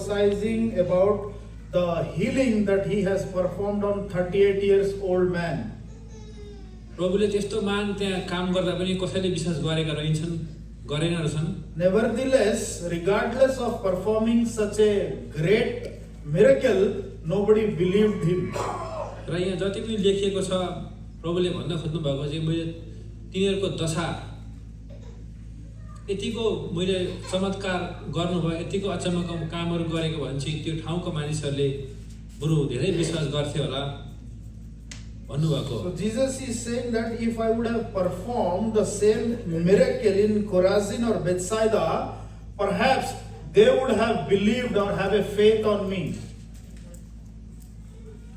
prophesying about the healing that he has performed on 38 years old man. प्रभुले त्यस्तो मान त्यहाँ काम गर्दा पनि कसैले विश्वास गरेका रहेछन् गरेन रहेछन्. Nevertheless, regardless of performing such a great miracle, nobody believed him. र यहाँ जति पनि लेखिएको छ प्रभुले भन्न खोज्नु भएको चाहिँ मैले तिनीहरूको दशा यतिको मैले चमत्कार गर्नुभयो यतिको अचम्मको कामहरू गरेको भने चाहिँ त्यो ठाउँको मानिसहरूले बरु धेरै विश्वास गर्थे होला भन्नुभएको. So Jesus is saying that if I would have performed the same miracle in Chorazin or Bethsaida, perhaps they would have believed or have a faith on me.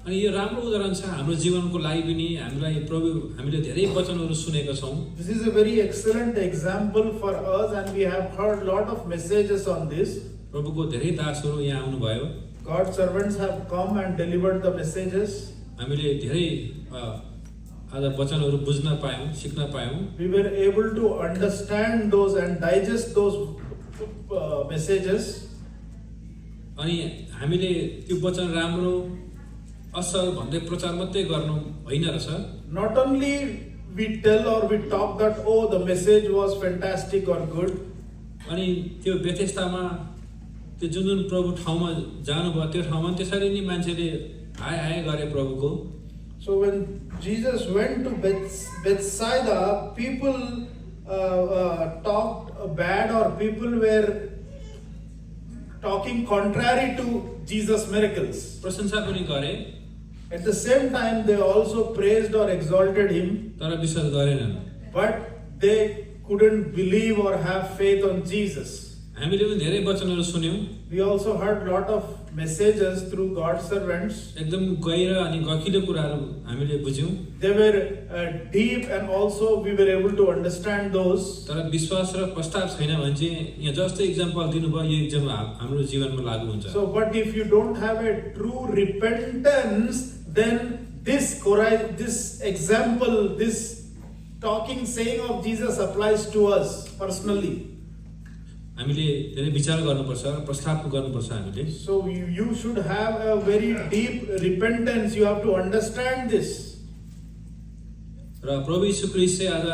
अनि यो राम्रो उदाहरण छ हाम्रो जीवनको लागि पनि हामीलाई प्रभु हामीले धेरै वचनहरू सुनेका छौं. This is a very excellent example for us and we have heard lot of messages on this. प्रभुको धेरै दासहरू यहाँ आउनु भयो. God's servants have come and delivered the messages. हामीले धेरै आज वचनहरू बुझ्न पायौं सिक्न पायौं. We were able to understand those and digest those messages. अनि हामीले त्यो वचन राम्रो असल भन्दै प्रचार मात्रै गर्नु होइन रहेछ. Not only we tell or we talk that oh the message was fantastic or good. अनि त्यो बेथेस्दामा त्यो जुन जुन प्रभु ठाउँमा जानुभयो त्यो ठाउँमा त्यसरी नै मान्छेले हाय हाय गरे प्रभुको. So when Jesus went to Bethsaida, people talked bad or people were talking contrary to Jesus' miracles. प्रशंसा पनि गरे. At the same time, they also praised or exalted him. तर विश्वास गरेनन्. But they couldn't believe or have faith on Jesus. हामीले पनि धेरै वचनहरू सुन्यौं. We also heard lot of messages through God's servants. एकदम गहिरो अनि गकिलो कुराहरू हामीले बुझ्यौं. They were deep and also we were able to understand those. तर विश्वास र पश्चाताप छैन भने चाहिँ यहाँ जस्तो एक्जाम्पल दिनुभयो यो एक्जाम्पल हाम्रो जीवनमा लागू हुन्छ. So but if you don't have a true repentance, then this example, this talking saying of Jesus applies to us personally. हामीले धेरै विचार गर्नुपर्छ र प्रस्ताव गर्नुपर्छ हामीले. So you should have a very deep repentance. You have to understand this. र प्रभु यीशु ख्रीष्ट चाहिँ आज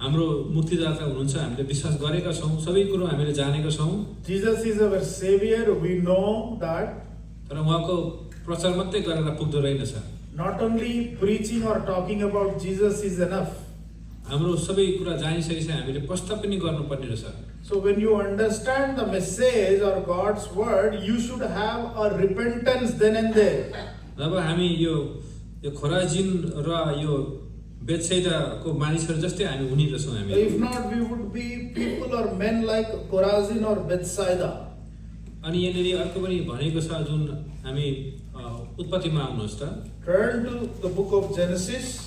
हाम्रो मुक्तिदाता हुनुहुन्छ. हामीले विश्वास गरेका छौं. सबै कुरो हामीले जानेका छौं. Jesus is our savior. We know that. तर उहाँको प्रचार मात्रै गरेर पुग्दो रहेनछ. Not only preaching or talking about Jesus is enough. हाम्रो सबै कुरा जानिसकेपछि हामीले प्रस्ताव पनि गर्नुपर्ने रहेछ. So when you understand the message or God's word, you should have a repentance then and there. जब हामी यो खोराजिन र यो बेथसेदाको मानिसहरू जस्तै हामी हुने रहेछौं हामी. If not, we would be people or men like Chorazin or Bethsaida. अनि यहाँनिर अर्को पनि भनेको छ जुन हामी उत्पत्तिमा आउनुहोस् त. Turn to the book of Genesis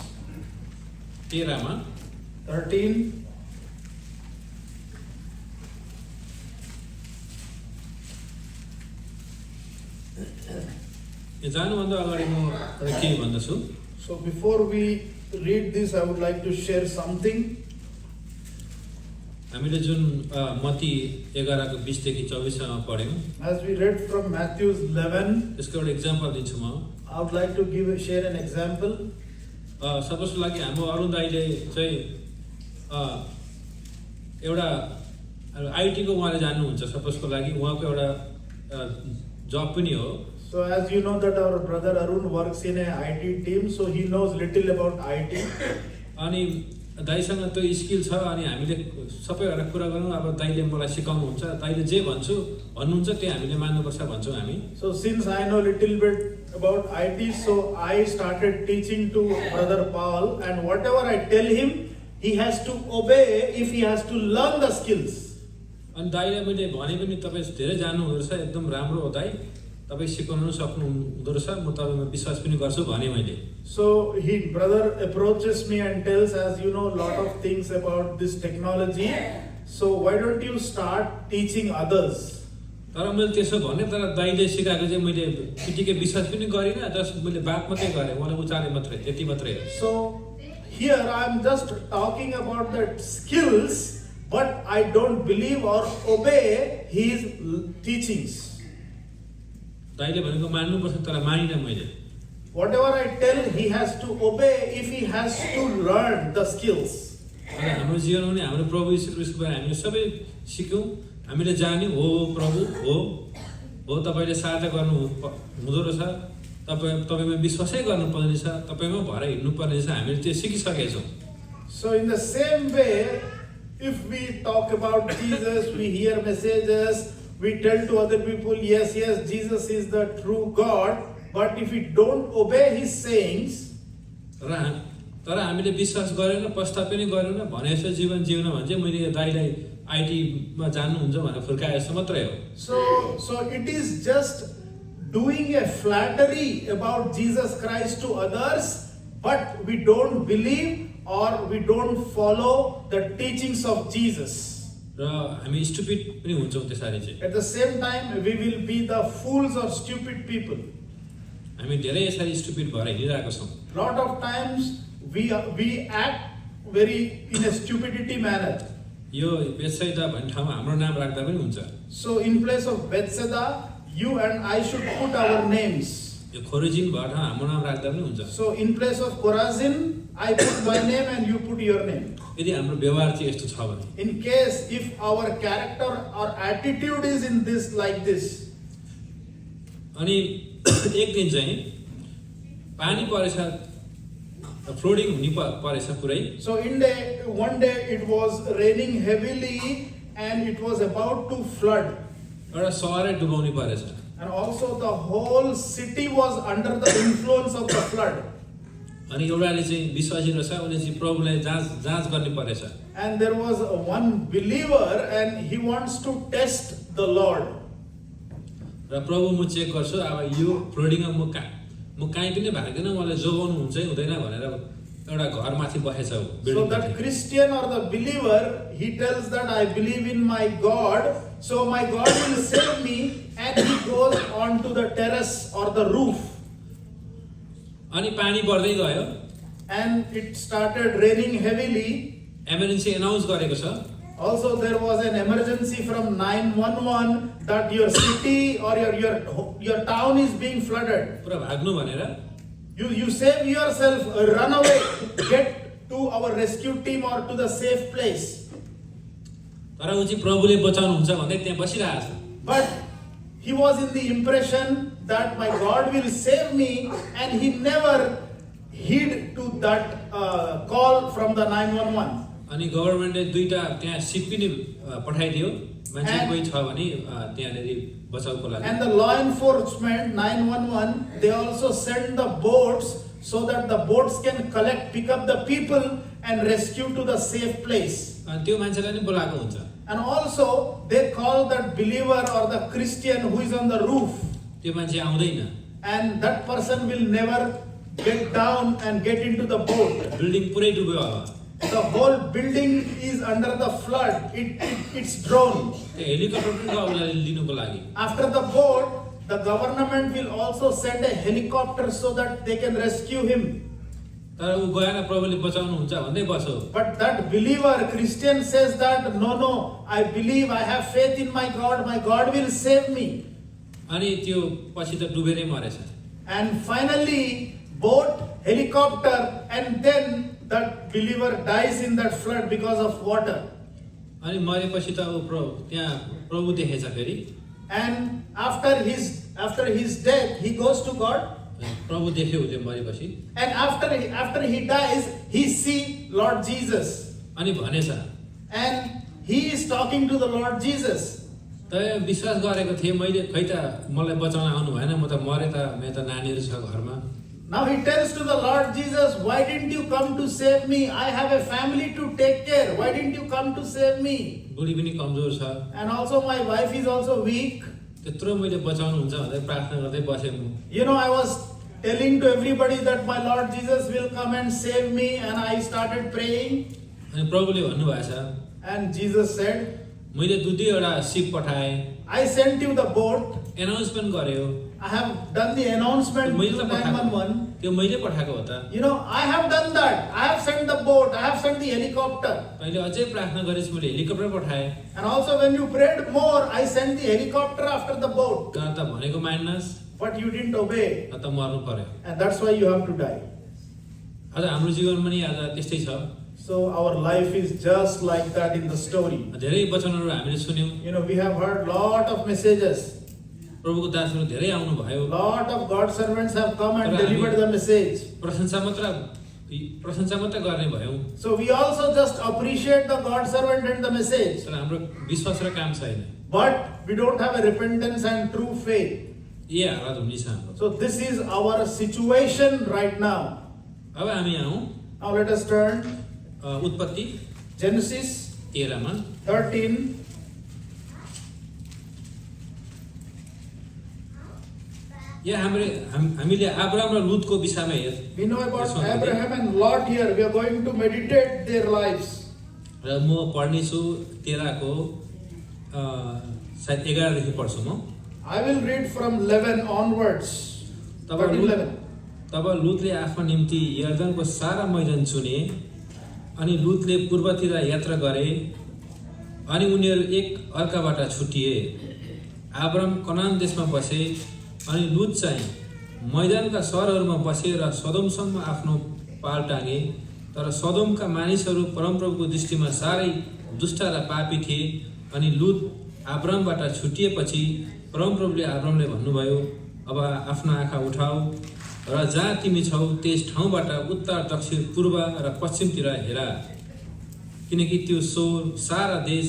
13 मा 13. यो जानुभन्दा अगाडि म के भन्दछु. So before we read this, I would like to share something. हामीले जुन मत्ती 11 को 20 देखि 24 सम्म पढ्यौं. As we read from Matthew 11, यसको एउटा एक्जाम्पल दिन्छु म. I would like to share an example. सपोजको लागि हाम्रो अरुण दाइले चाहिँ एउटा आईटी को उहाँले जान्नुहुन्छ. सपोजको लागि उहाँको एउटा जब पनि हो. So as you know that our brother Arun works in a IT team, so he knows little about IT. अनि दाइसँग त्यो स्किल छ अनि हामीले सबैहरुलाई कुरा गर्नु. अब दाइले मलाई सिकाउनुहुन्छ. दाइले जे भन्नुहुन्छ त्यही हामीले मान्नुपर्छ भन्छौं हामी. So since I know little bit about IT, so I started teaching to brother Paul, and whatever I tell him, he has to obey if he has to learn the skills. अनि दाइले मैले भने पनि तपाई धेरै जान्नु हुँदो रहेछ. एकदम राम्रो हो दाइ. तपाई सिकाउन सक्नु हुँदो रहेछ. म तपाईमा विश्वास पनि गर्छु भने मैले. So brother approaches me and tells, as you know, lot of things about this technology. So why don't you start teaching others? तर मैले त्यसो भने तर दाइले सिकाएको चाहिँ मैले त्यतिकै विश्वास पनि गरिन. जस्ट मैले बात मात्रै गरे. मलाई उचाले मात्रै त्यति मात्रै हो. So here I am just talking about the skills, but I don't believe or obey his teachings. तैँले भनेको मान्नुपर्छ तर मानिनँ मैले। Whatever I tell, he has to obey if he has to learn the skills. अनि हाम्रो जीवनमा पनि हाम्रो प्रभु यीशु ख्रीष्टबाट हामीले सबै सिक्यौँ, हामीले जान्यौँ हो प्रभु हो तपाईँले सहायता गर्नु हुँदो रहेछ, तपाईँमा विश्वासै गर्नुपर्ने छ, तपाईँमा भएर हिँड्नुपर्ने छ, हामीले त्यो सिकिसकेका छौँ। So in the same way, if we talk about Jesus, we hear messages, we tell to other people, yes, Jesus is the true God, but if we don't obey his sayings, तर हामीले विश्वास गरेन, pasta पनि गरेन, भने जस्तो जीवन जिउन भने चाहिँ मैले यो दाइलाई आइटीमा जान्नुहुन्छ भनेर फुर्काए जस्तो मात्रै हो। So it is just doing a flattery about Jesus Christ to others, but we don't believe or we don't follow the teachings of Jesus. र हामी स्टुपिड पनि हुन्छौँ त्यसरी चाहिँ। At the same time, we will be the fools or stupid people. हामी धेरै यसरी stupid भएर हिँडिरहेको छौँ। Lot of times we act very in a stupidity manner. यो बेत्सैदा भन्ने ठाउँमा हाम्रो नाम राख्दा पनि हुन्छ। So in place of Bethsaida, you and I should put our names. यो खोरिजिन भएर हाम्रो नाम राख्दा पनि हुन्छ। So in place of Chorazin, I put my name and you put your name. यदि हाम्रो व्यवहार चाहिँ यस्तो छ भने, In case if our character or attitude is in this like this, अनि एक दिन चाहिँ पानी परेछ, फ्लोडिङ हुने परेछ पुरै। so one day it was raining heavily and it was about to flood, एउटा सहरै डुबाउने परेछ। and also the whole city was under the influence of the flood. अनि एउटाले चाहिँ विश्वासी रहेछ, उसले चाहिँ प्रभुलाई जाँच गर्ने परेछ। And there was one believer and he wants to test the Lord. र प्रभु म चेक गर्छु, अब यो फ्लोडिङमा म कहीँ पनि भाग्दैन, मलाई जोगाउनु हुन्छ हुँदैन भनेर एउटा घर माथि बसेछ। So that Christian or the believer, he tells that I believe in my God, so my God will save me, and he goes on to the terrace or the roof. अनि पानी बढ्दै गयो, And it started raining heavily. Emergency announce गरेको छ। Also there was an emergency from 911 that your city or your town is being flooded. पुरा भाग्नु भनेर You save yourself, run away, get to our rescue team or to the safe place. तर ऊ चाहिँ प्रभुले बचाउनुहुन्छ भन्दै त्यहाँ बसिरहेको छ। But he was in the impression that my God will save me, and he never heed to that call from the 911. अनि गभर्नमेन्टले दुईटा त्यहाँ सिप पनि पठाइदियो, मान्छे कोही छ भने त्यहाँनेरि बचाउको लागि। And the law enforcement 911, they also send the boats so that the boats can pick up the people and rescue to the safe place. अनि त्यो मान्छेलाई नि बोलाएको हुन्छ। And also they call that believer or the Christian who is on the roof, त्यो मान्छे आउँदैन, and that person will never get down and get into the boat. Building पुरै डुब्यो होला, The whole building is under the flood. It's drowned. त्यो helicopter पनि गयो उसलाई लिनुको लागि। After the boat, the government will also send a helicopter so that they can rescue him. तर ऊ गएन, प्रभुले बचाउनुहुन्छ भन्दै बस्यो। But that believer, Christian, says that no, I believe, I have faith in my God will save me. अनि त्यो पछि त डुबेरै मरेछ। And finally, boat, helicopter, and then that believer dies in that flood because of water. अनि मरेपछि त ऊ त्यहाँ प्रभु देखेछ फेरि। And after his death, he goes to God. प्रभु देख्यो उसले मरेपछि। And after he dies, he see Lord Jesus. अनि भनेछ, And he is talking to the Lord Jesus. त विश्वास गरेको थिएँ मैले, खै त मलाई बचाउन आउनु भएन, म त मरे त, मेरो त नानीहरू छ घरमा। Now he tells to the Lord Jesus, why didn't you come to save me? I have a family to take care. Why didn't you come to save me? बुढी पनि कमजोर छ, And also my wife is also weak. त्यत्रो मैले बचाउनुहुन्छ भनेर प्रार्थना गर्दै बसेँ म। You know, I was telling to everybody that my Lord Jesus will come and save me, and I started praying. अनि प्रभुले भन्नुभएछ, And Jesus said, मैले दुईवटा सिप पठाएँ, I sent you the boat, announcement गर्यो I have done the announcement मैले to त पठाएको 911. त्यो मैले पठाएको हो त You know, I have done that. I have sent the boat. I have sent the helicopter. अहिले अझै प्रार्थना गरेपछि मैले हेलिकप्टर पठाएँ And also when you prayed more, I sent the helicopter after the boat. तर त भनेको मान्नस् But you didn't obey. त मर्नु पर्यो And that's why you have to die. आज हाम्रो जीवनमा नि आज त्यस्तै छ So our life is just like that in the story. धेरै वचनहरू हामीले सुन्यौँ You know, we have heard lot of messages. प्रभुको दासहरू धेरै आउनु भयो Lot of God's servants have come and But I delivered mean- the message. प्रशंसा मात्र गर्ने भयौँ So we also just appreciate the God's servant and the message. तर हाम्रो विश्वास र काम छैन But we don't have a repentance and true faith. यही हालत हुनेछ हाम्रो So this is our situation right now. अब हामी आउँ Now let us turn उत्पत्ति Genesis 13 मा 13. यहाँ हामीले अब्राम र लुतको विषयमा We know about Yes, Swami. Abraham and Lot here. We are going to meditate their lives. र म पढ्नेछु 13 को सायद 11 देखि पढ्छु म I will read from 11 onwards. तब 11. तब लुतले आफ्नो निम्ति यर्दनको सारा मैदान चुने अनि लुतले पूर्वतिर यात्रा गरे अनि उनीहरू एक अर्काबाट छुटिए अब्राम कनान देशमा बसे अनि लुत चाहिँ मैदानका सहरहरूमा बसे र सदोमसम्म आफ्नो पाल टाँगे तर सदोमका मानिसहरू परमप्रभुको दृष्टिमा साह्रै दुष्ट र पापी थिए अनि लुत अब्रामबाट छुटिएपछि परमप्रभुले अब्रामले भन्नुभयो अब आफ्नो आँखा उठाऊ र जहाँ तिमी छौ त्यस ठाउँबाट उत्तर दक्षिण पूर्व र पश्चिमतिर हेर किनकि त्यो सारा देश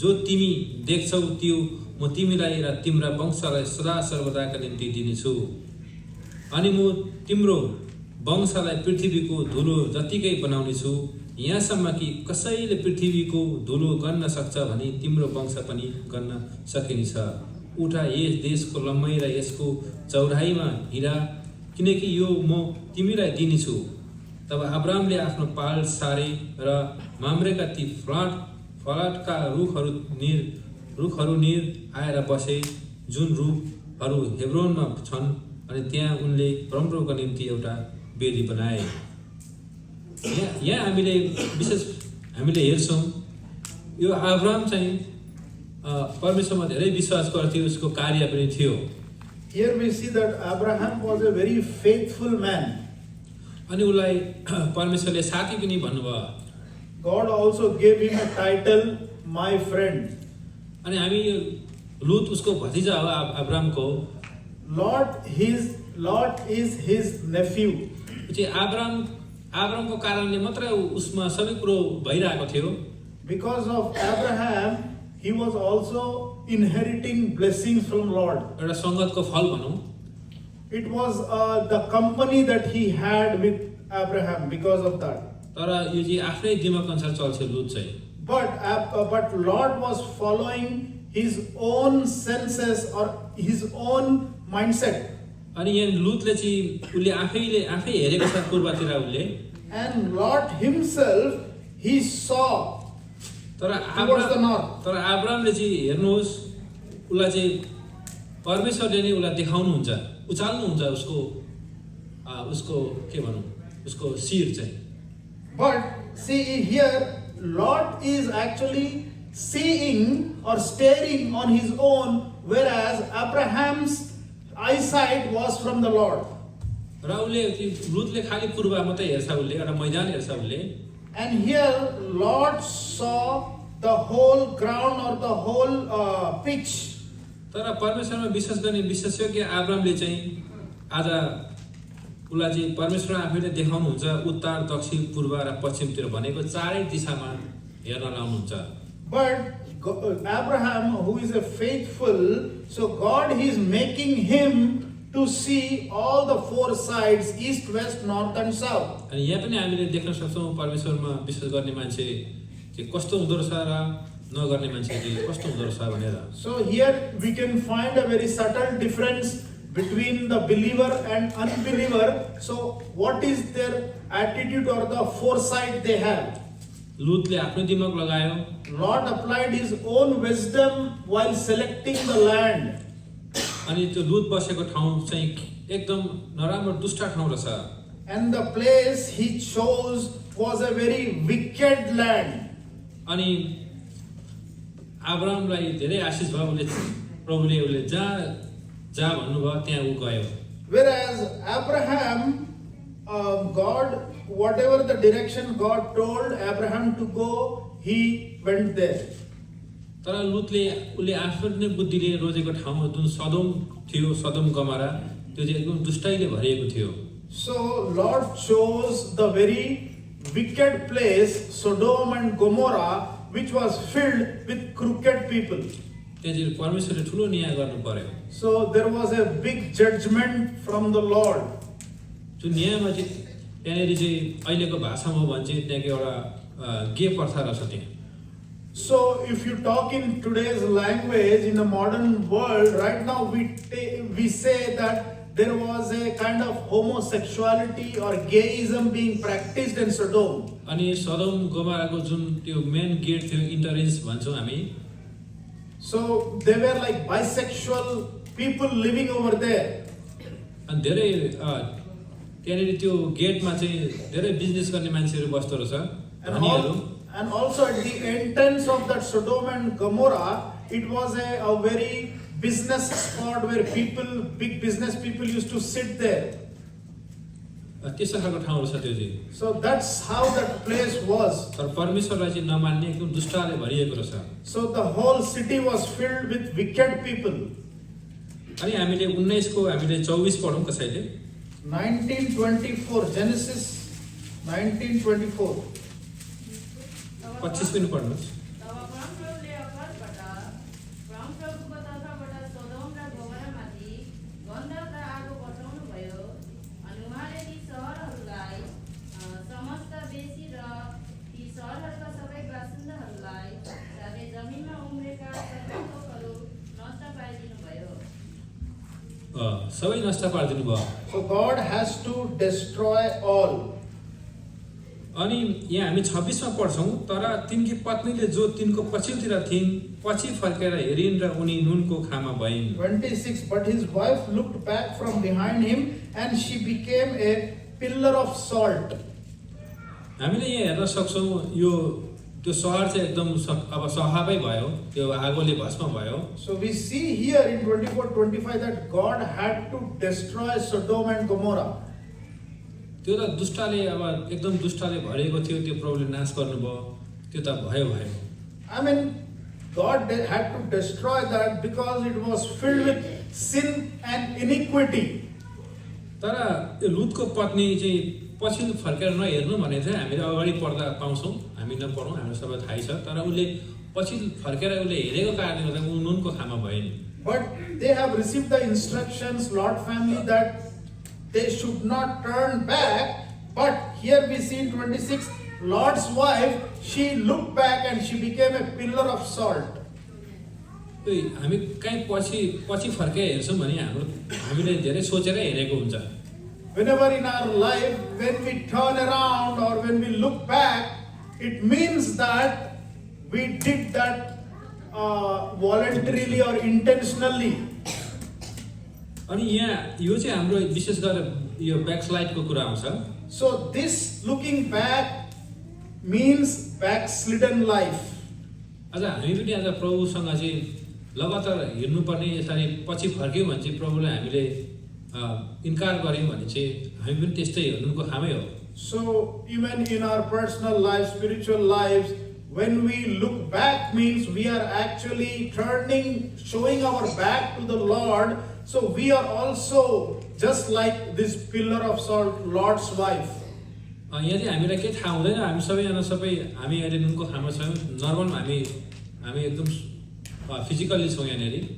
जो तिमी देख्छौ त्यो म तिमीलाई र तिम्रा वंशलाई सदा सर्वदाका निम्ति दिनेछु अनि म तिम्रो वंशलाई पृथ्वीको धुलो जतिकै बनाउनेछु यहाँसम्म कि कसैले पृथ्वीको धुलो गर्न सक्छ भने तिम्रो वंश पनि गर्न सकिनेछ उठा यस देशको लम्बाइ र यसको चौडाइमा हिरा किनकि यो म तिमीलाई दिनेछु तब अब्रामले आफ्नो पाल सारे र माम्रेका ती फलाटका रुखहरू निर आएर बसे जुन रुखहरू हेब्रोनमा छन् अनि त्यहाँ उनले परमप्रभुको निम्ति एउटा वेदी बनाए यहाँ हामीले हेर्छौँ यो अब्राम चाहिँ परमेश्वरमा धेरै विश्वास गर्थ्यो उसको कार्य पनि थियो Here we see that Abraham was a very faithful man. अनि उसलाई परमेश्वरले साथी पनि भन्नुभयो God also gave him a title, my friend. अनि हामी लुत उसको भतिजा हो अब्रामको Lot is his nephew. चाहिँ अब्रामको कारणले मात्र उसमा सबै कुरो भइरहेको थियो Because of Abraham, he was also inheriting blessings from Lord. एउटा संगतको फल भनौँ It was the company that he had with Abraham because of that. तर यो चाहिँ आफ्नै दिमाग अनुसार चल्छ लुत चाहिँ But Lord was following his own senses or his own mindset. अनि यहाँ लुतले चाहिँ उसले आफै हेरेको छ पूर्वतिर उसले And Lord himself, he saw तर towards the north. तर अब्रामले चाहिँ हेर्नुहोस् उसलाई चाहिँ परमेश्वरले नै उसलाई देखाउनुहुन्छ उचाल्नुहुन्छ उसको के भनौँ उसको शिर चाहिँ But see here, Lot is actually seeing or staring on his own, whereas Abraham's eyesight was from the Lord. र उसले लुतले खालि पूर्व मात्रै हेर्छ उसले एउटा मैदान हेर्छ उसले And here, Lot saw the whole ground or the whole pitch. तर परमेश्वरमा विश्वास गर्ने विशेषज्ञ अब्रामले चाहिँ आज उसलाई चाहिँ परमेश्वर आफैले देखाउनुहुन्छ उत्तर दक्षिण पूर्व र पश्चिमतिर भनेको चारै दिशामा हेर्न लाउनुहुन्छ But Abraham, who is a faithful, so God is making him to see all the four sides, east, west, north and south. अनि यहाँ पनि हामीले देख्न सक्छौँ परमेश्वरमा विश्वास गर्ने मान्छे चाहिँ कस्तो हुँदो रहेछ र नगर्ने मान्छे चाहिँ कस्तो हुँदो रहेछ भनेर So here we can find a very subtle difference between the believer and unbeliever. So what is their attitude or the foresight they have? लुतले आफ्नो दिमाग लगायो Lot applied his own wisdom while selecting the land. अनि त्यो Lot बसेको ठाउँ चाहिँ एकदम नराम्रो दुष्ट ठाउँ रहेछ। And the place he chose was a very wicked land. अनि अब्राहमलाई धेरै आशिष भयो, उसले प्रभुले उसले जहाँ जहाँ भन्नुभयो त्यहाँ ऊ गयो। Whereas Abraham, God, whatever the direction God told Abraham to go, he went there. तर लुतले उसले आफ्नै बुद्धिले रोजेको ठाउँ जुन सदोम थियो, सदोम गमरा, त्यो चाहिँ एकदम दुष्टाइले भरिएको थियो। So Lord chose the very wicked place, Sodom and Gomorrah, which was filled with crooked people. त्यहाँ चाहिँ परमेश्वरले ठुलो न्याय गर्नु पर्यो। So there was a big judgment from the Lord. त्यो न्यायमा चाहिँ त्यहाँनिर चाहिँ अहिलेको भाषामा हो भने चाहिँ त्यहाँको एउटा गे प्रथा रहेछ त्यहाँ। So if you talk in today's language, in the modern world, right now we say that there was a kind of homosexuality or gayism being practiced in Sodom. अनि सदोम गमराको जुन त्यो मेन गेट थियो इन्टरेन्स भन्छौँ हामी। So they were like bisexual people living over there. अनि धेरै त्यहाँनिर त्यो गेटमा चाहिँ धेरै बिजनेस गर्ने मान्छेहरू बस्दो रहेछ, धनीहरू। And also at the entrance of that Sodom and Gomorrah, it was a very business spot where people, big business people used to sit there. त्यस्तो खालको ठाउँ रहेछ त्यो चाहिँ। So that's how that place was. तर परमेश्वरलाई चाहिँ नमान्ने एकदम दुष्टले भरिएको रहेछ। So the whole city was filled with wicked people. अनि हामीले 19 को हामीले 24 पढौँ कसैले। 1924, Genesis 1924. 25 पनि पढ्नुहोस्। तब परमप्रभुले आकाशबाट परमप्रभुको तर्फबाट सोदोम र गोमरामाथि गन्धक र आगो पठाउनुभयो अनि उहाँले ती सहरहरूलाई समस्त बेसी र ती सहरहरूका सबै बासिन्दाहरूलाई साथै जमिनमा उम्रेका सबै थोकहरू नष्ट पारिदिनुभयो। सबै नष्ट पारिदिनु भयो। So God has to destroy all. अनि यहाँ हामी 26 मा पढ्छौँ, तर तिनकी पत्नीले जो तिनको पछिल्तिर थिइन् पछि फर्केर हेरिन् र उनी नुनको खामा भइन्। 26, but his wife looked back from behind him and she became a pillar of salt. हामीले यहाँ हेर्न सक्छौँ यो त्यो सहर चाहिँ एकदम अब सहाबै भयो, त्यो आगोले भस्म भयो। So we see here in 24-25 that God had to destroy Sodom and Gomorrah. त्यो त दुष्टले अब एकदम दुष्टले भरिएको थियो, त्यो प्रभुले नाश गर्नुभयो, त्यो त भयो भयो। I mean, God had to destroy that because it was filled with sin and iniquity. तर यो लुतको पत्नी चाहिँ पछि फर्केर नहेर्नु भनेको थियो, हामीले अगाडि पढ्दा पाउँछौँ, हामी नपढौँ, हामीलाई सबै थाहै छ। तर उसले पछि फर्केर उसले हेरेको कारणले गर्दा ऊ नुनको खामा भएन। But they have received the instructions, Lot family, that they should not turn back. But here we see in 26, Lot's wife, she looked back and she became a pillar of salt. हामी कहीँ पछि फर्केर हेर्छौँ भने हामीले धेरै सोचेर हेरेको हुन्छ। Whenever in our life, when we turn around or when we look back, it means that we did that voluntarily or intentionally. अनि यहाँ यो चाहिँ हाम्रो विशेष गरेर यो ब्याकस्लाइडको कुरा आउँछ। So this looking back means backslidden life. अझ हामी पनि आज प्रभुसँग चाहिँ लगातार हिँड्नुपर्ने, यसरी पछि फर्क्यौँ भने चाहिँ प्रभुले हामीले इन्कार गर्यौँ भने चाहिँ हामी पनि त्यस्तै नुनको खामै हो। So even in our personal lives, spiritual lives, when we look back means we are actually turning, showing our back to the Lord. So we are also just like this pillar of salt, Lord's wife. यहाँ चाहिँ हामीलाई के थाहा हुँदैन, हामी सबै हामी अहिले नुनको खामा छौँ, नर्मल हामी एकदम फिजिकली छौँ यहाँनिर।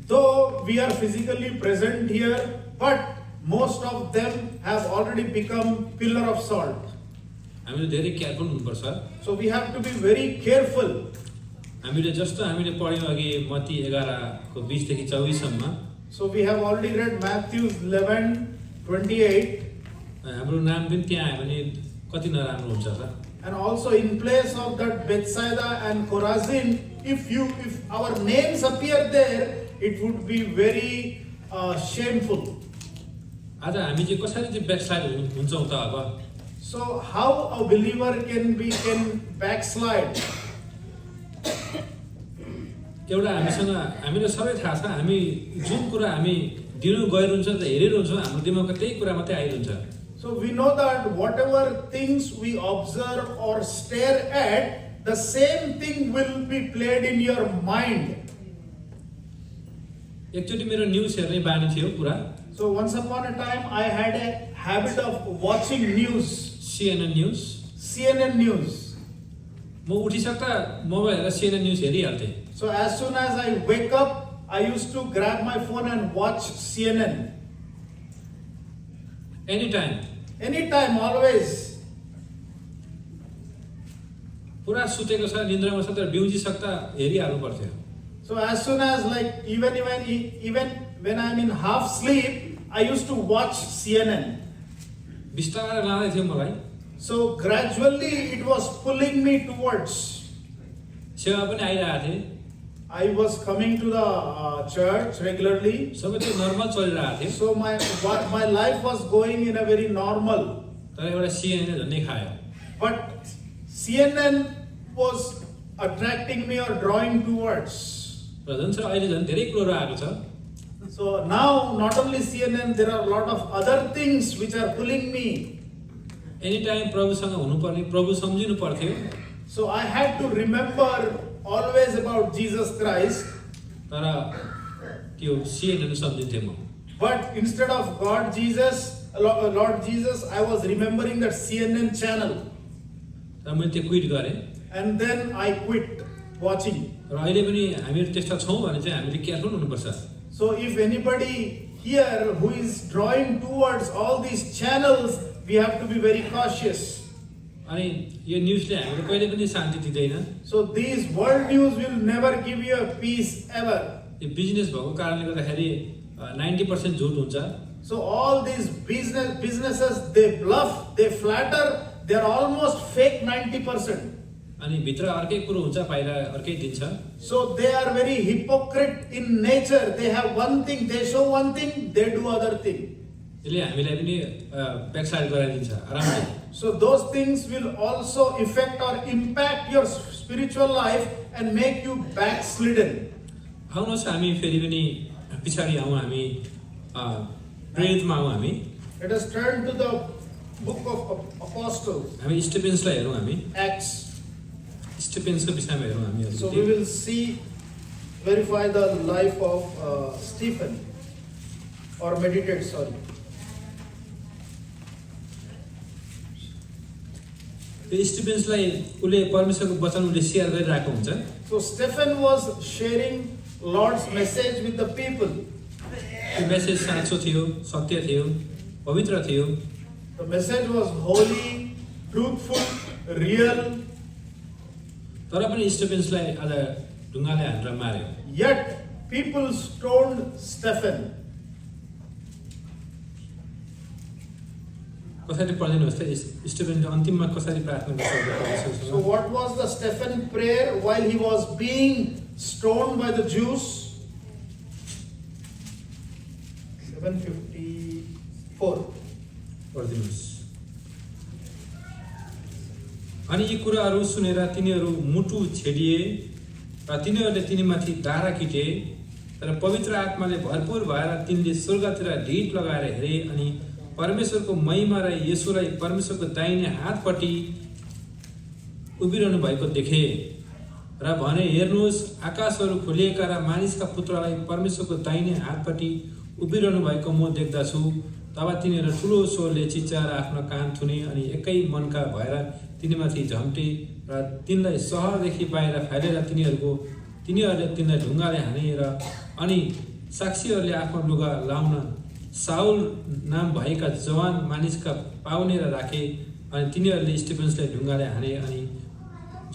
Though we are physically present here, but most of them have already become pillar of salt. हामीले धेरै केयरफुल हुनुपर्छ। So we have to be very careful. हामीले जस्तो हामीले पढ्यौँ अघि मत्ती 11 को 20 देखि 24 सम्म। So we have already read Matthew 11:28. हाम्रो नाम पनि त्यहाँ आयो भने कति नराम्रो हुन्छ त। And also in place of that Bethsaida and Chorazin, if our names appear there, it would be very shameful. आज हामी चाहिँ कसरी चाहिँ ब्याकस्लाइड हुन्छौँ त अब? So how a believer can backslide? एउटा हामीलाई सबै थाहा छ, हामी जुन कुरा हामी दिनु गइरहन्छ त हेरिरहन्छौँ, हाम्रो दिमागमा त्यही कुरा मात्रै आइरहन्छ। So we know that whatever things we observe or stare at, the same thing will be played in your mind. एकचोटि मेरो न्युज हेर्ने बानी थियो पुरा। So once upon a time I had a habit of watching news, CNN news. CNN news. म उठिसक्दा mobile हेरेर CNN news हेरिहाल्थेँ। So as soon as I wake up, I used to grab my phone and watch CNN. Anytime. Anytime, always. पुरा सुतेको छ, निन्द्रामा छ, तर बिउजिसक्दा हेरिहाल्नु पर्थ्यो। So as soon as even when I'm in half sleep, I used to watch CNN. बिस्तारै लाँदै थियो मलाई। So gradually it was pulling me towards. सेवा पनि आइरहेको थिए। I was coming to the church regularly. सबै त्यो नर्मल चलिरहेको थियो। So my life was going in a very normal. तर एउटा CNN ले झन्डै खायो। But CNN was attracting me or drawing towards. र झन् सर अहिले झन् धेरै कुरोहरू आएको छ। So now not only CNN, there are a lot of other things which are pulling me. Any time प्रभुसँग हुनुपर्ने, प्रभु सम्झिनु पर्थ्यो। So I had to remember always about Jesus Christ. तर त्यो CNN सम्झिन्थेँ म। But instead of Lord Jesus, I was remembering that CNN channel. र मैले त्यो क्विट गरेँ। And then I quit watching. र अहिले पनि हामीहरू त्यस्ता छौँ भने चाहिँ हामीले केयरफुल हुनुपर्छ। So if anybody here who is drawing towards all these channels, we have to be very cautious. अनि यो न्युजले हामीलाई कहिले पनि शान्ति दिँदैन। So these world news will never give you a peace ever. यो बिजनेस भएको कारणले गर्दाखेरि 90% झुट हुन्छ। So all these businesses, they bluff, they flatter, they are almost fake 90%. अनि भित्र अर्कै कुरो हुन्छ, बाहिर अर्कै दिन्छ। So they are very hypocrite in nature. They have one thing, they show one thing, they do other thing. यसले हामीलाई पनि ब्याकसाइड गराइदिन्छ आरामले। So those things will also affect or impact your spiritual life and make you backslidden. आउनुहोस् हामी फेरि पनि पछाडि आउँ, हामी प्रेरितमा आउँ हामी। Let us turn to the book of Apostles, हामी स्टिफेन्सलाई हेरौँ हामी। Acts. स्टिफेन्सको विषयमा हेरौँ हामी। So we will verify the life of Stephen, or meditate, sorry. त्यो स्टिफेन्सलाई उसले परमेश्वरको वचन उसले सेयर गरिरहेको हुन्छ। So Stephen was sharing Lord's message with the people. त्यो मेसेज साँचो थियो, सत्य थियो, पवित्र थियो। The message was holy, truthful, real. तर पनि स्टिफेन्सलाई आज ढुङ्गाले हानेर मार्यो। Yet people stoned Stephen. कसरी पढिदिनुहोस् त स्टिफेनले अन्तिममा कसरी प्रार्थना गर्छ। So what was the Stephen prayer while he was being stoned by the Jews? 7:54. पढिदिनुहोस्। अनि यी कुराहरू सुनेर तिनीहरू मुटु छेडिए र तिनीहरूले तिनीमाथि दारा किटे, तर पवित्र आत्माले भरपूर भएर तिनले स्वर्गतिर ढिट लगाएर हेरे अनि परमेश्वरको महिमा र येशूलाई परमेश्वरको दाहिने हातपट्टि उभिरहनु भएको देखे र भने, हेर्नुहोस् आकाशहरू खुलिएका र मानिसका पुत्रलाई परमेश्वरको दाहिने हातपट्टि उभिरहनु भएको म देख्दछु। तब तिनीहरू ठुलो स्वरले चिच्चाएर आफ्नो कान थुने अनि एकै मनका भएर तिनीमाथि झम्टे र तिनलाई सहरदेखि बाहिर फालेर तिनीहरूले तिनलाई ढुङ्गाले हाने र अनि साक्षीहरूले आफ्नो लुगा लाउन साउल नाम भएका जवान मानिसका पाउनेर राखे अनि तिनीहरूले स्टिफेन्सलाई ढुङ्गाले हाने अनि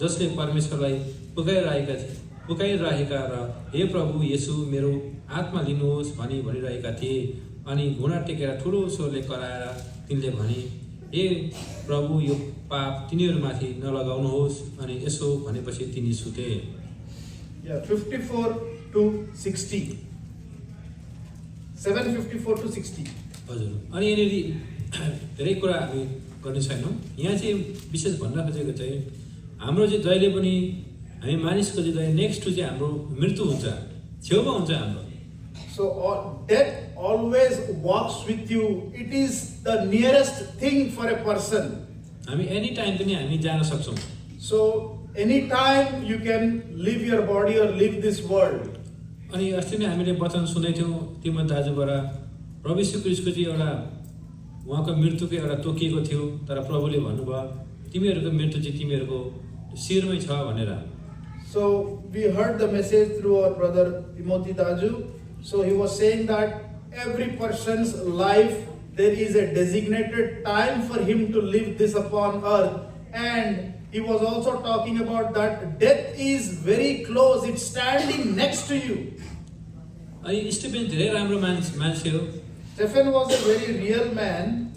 जसले परमेश्वरलाई पुकाइरहेका र हे प्रभु येशू मेरो आत्मा लिनुहोस् भनी भनिरहेका थिए। अनि घुँडा टेकेर ठुलो स्वरले कराएर तिनले भने, हे प्रभु यो पाप तिनीहरूमाथि नलगाउनुहोस्। अनि यसो भनेपछि तिनी सुते। 54 to 60. 7:54 to 60. हजुर अनि यहाँनिर धेरै कुरा हामी गर्ने छैनौँ। यहाँ चाहिँ विशेष भन्न खोजेको चाहिँ हाम्रो चाहिँ जहिले पनि हामी मानिसको चाहिँ नेक्स्ट टु चाहिँ हाम्रो मृत्यु हुन्छ, छेउमा हुन्छ हाम्रो। So death always walks with you. It is the nearest thing for a person. हामी एनी टाइम पनि हामी जान सक्छौँ। So anytime you can leave your body or leave this world. अनि अस्ति नै हामीले वचन सुनेथ्यौँ तिमोथी दाजुबाट, प्रभु यीशु ख्रीष्टको चाहिँ एउटा उहाँको मृत्युको एउटा तोकिएको थियो, तर प्रभुले भन्नुभयो तिमीहरूको मृत्यु चाहिँ तिमीहरूको शिरमै छ भनेर। So we heard the message through our brother Timothy Daju. So he was saying that every person's life, there is a designated time for him to live this upon earth. And he was also talking about that death is very close, it's standing next to you. अनि Stephen धेरै राम्रो मान्छे हो। Stephen was a very real man.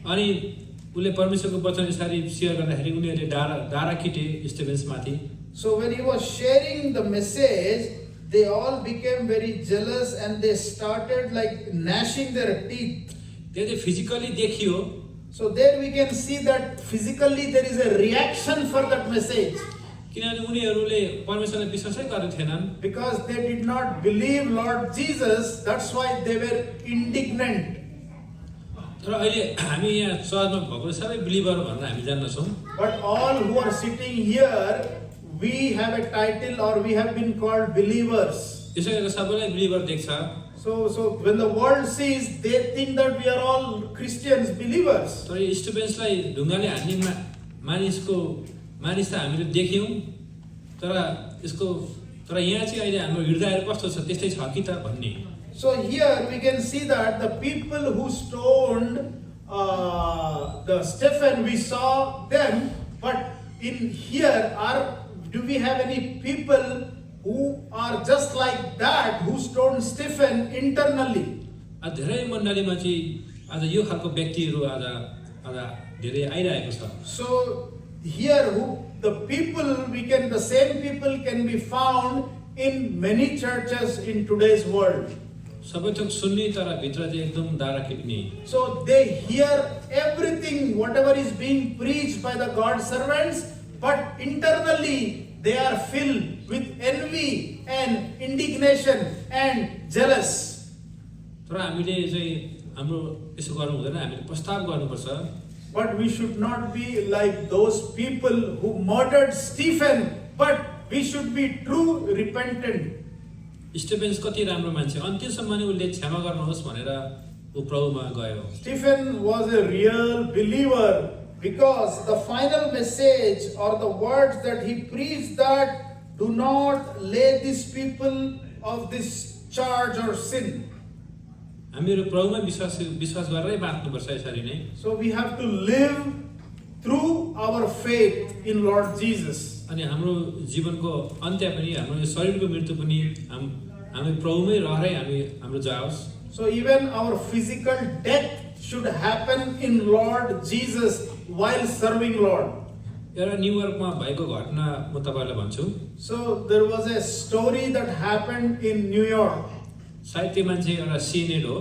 अनि उसले परमेश्वरको वचन यसरी सेयर गर्दाखेरि उनीहरूले डारा किटे स्टिफेन्समाथि। So when he was sharing the message, they all became very jealous and they started like gnashing their teeth. त्यो चाहिँ फिजिकली देखियो। So there we can see that physically there is a reaction for that message. किनभने उनीहरूले परमेश्वरलाई विश्वासै गरेका थिएनन्। Because they did not believe Lord Jesus, that's why they were indignant. तर अहिले हामी यहाँ चर्चमा भएको सबै बिलिभर भनेर हामी जान्दछौँ। But all who are sitting here, we have a title or we have been called believers. यसैले सबैलाई बिलिभर देख्छ। So when the world sees, they think that we are all Christians, believers. तर यो स्टुडेन्ट्सलाई ढुङ्गाले हान्ने मानिस त हामीले देख्यौँ, तर यहाँ चाहिँ अहिले हाम्रो हृदयहरू कस्तो छ त्यस्तै छ कि त भन्ने। So here we can see that the people who stoned the Stephen, we saw them, but in here do we have any people who are just like that, who stoned Stephen internally? धेरै मण्डलीमा चाहिँ आज यो खालको व्यक्तिहरू आज धेरै आइरहेको छ। So here the same people can be found in many churches in today's world. सबै थोक सुन्ने तर भित्र चाहिँ एकदम दारा किट्ने। So they hear everything, whatever is being preached by the God servants, but internally they are filled with envy and indignation and jealous. तर हामीले चाहिँ हाम्रो यसो गर्नु हुँदैन, हामीले प्रस्ताव गर्नुपर्छ। But we should not be like those people who murdered Stephen, but we should be true repentant. स्टिफेन्स कति राम्रो मान्छे, अन्त्यसम्म नै उसले क्षमा गर्नुहोस् भनेर ऊ प्रभुमा गयो। Stephen was a real believer because the final message or the words that he preached, that do not lay these people of this charge or sin. हामीहरू प्रभुमा विश्वास गरेरै बाँच्नुपर्छ यसरी नै। So we have to live through our faith in Lord Jesus. अनि हाम्रो जीवनको अन्त्य पनि हाम्रो यो शरीरको मृत्यु पनि हामी प्रभुमै रहेरै हाम्रो जाओस्। So even our physical death should happen in Lord Jesus while serving Lord. एउटा न्युयोर्कमा भएको घटना म तपाईलाई भन्छु। So there was a story that happened in New York. सायद त्यो मान्छे एउटा सिनेट हो।